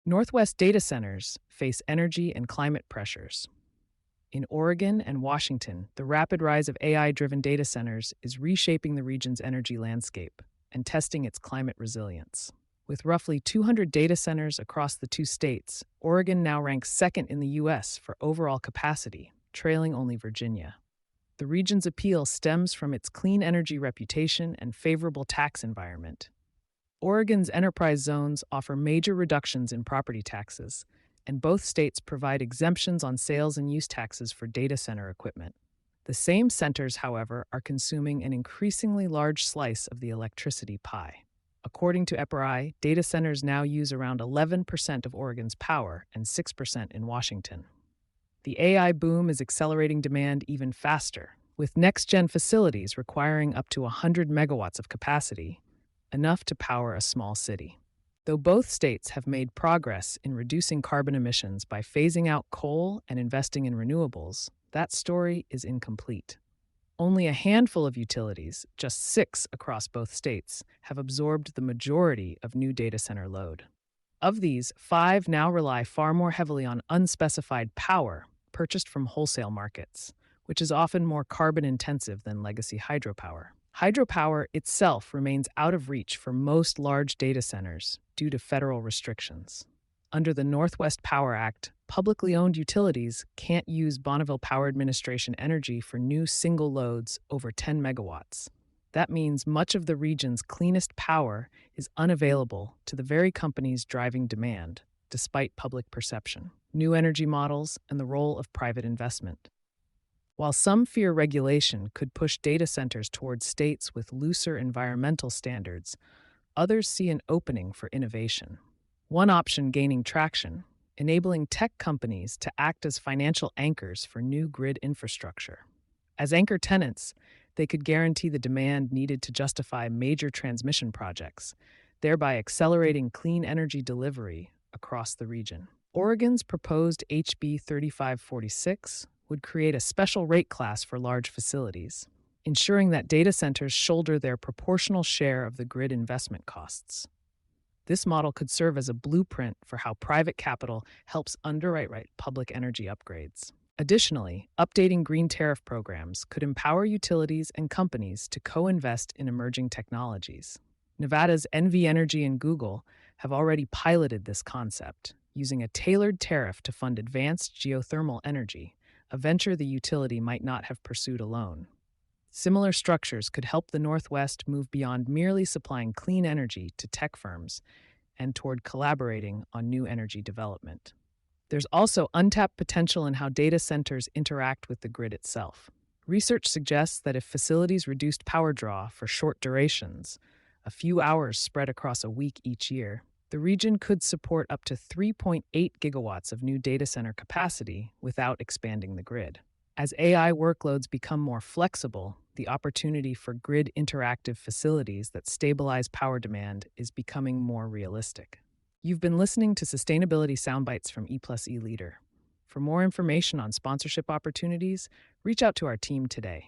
Northwest data centers face energy and climate pressures. In Oregon and Washington, the rapid rise of AI driven data centers is reshaping the region's energy landscape and testing its climate resilience. With roughly 200 data centers across the two states, Oregon now ranks second in the U.S. for overall capacity, trailing only Virginia. The region's appeal stems from its clean energy reputation and favorable tax environment. Oregon's enterprise zones offer major reductions in property taxes, and both states provide exemptions on sales and use taxes for data center equipment. The same centers, however, are consuming an increasingly large slice of the electricity pie. According to EPRI, data centers now use around 11% of Oregon's power and 6% in Washington. The AI boom is accelerating demand even faster, with next-gen facilities requiring up to 100 megawatts of capacity, enough to power a small city. Though both states have made progress in reducing carbon emissions by phasing out coal and investing in renewables, that story is incomplete. Only a handful of utilities, just 6 across both states, have absorbed the majority of new data center load. Of these, 5 now rely far more heavily on unspecified power purchased from wholesale markets, which is often more carbon-intensive than legacy hydropower. Hydropower itself remains out of reach for most large data centers due to federal restrictions. Under the Northwest Power Act, publicly owned utilities can't use Bonneville Power Administration energy for new single loads over 10 megawatts. That means much of the region's cleanest power is unavailable to the very companies driving demand, despite public perception, new energy models, and the role of private investment. While some fear regulation could push data centers towards states with looser environmental standards, others see an opening for innovation. One option gaining traction, enabling tech companies to act as financial anchors for new grid infrastructure. As anchor tenants, they could guarantee the demand needed to justify major transmission projects, thereby accelerating clean energy delivery across the region. Oregon's proposed HB 3546 would create a special rate class for large facilities, ensuring that data centers shoulder their proportional share of the grid investment costs. This model could serve as a blueprint for how private capital helps underwrite public energy upgrades. Additionally, updating green tariff programs could empower utilities and companies to co-invest in emerging technologies. Nevada's Energy and Google have already piloted this concept, using a tailored tariff to fund advanced geothermal energy, a venture the utility might not have pursued alone. Similar structures could help the Northwest move beyond merely supplying clean energy to tech firms and toward collaborating on new energy development. There's also untapped potential in how data centers interact with the grid itself. Research suggests that if facilities reduced power draw for short durations, a few hours spread across a week each year, the region could support up to 3.8 gigawatts of new data center capacity without expanding the grid. As AI workloads become more flexible, the opportunity for grid interactive facilities that stabilize power demand is becoming more realistic. You've been listening to Sustainability Soundbites from E+E Leader. For more information on sponsorship opportunities, reach out to our team today.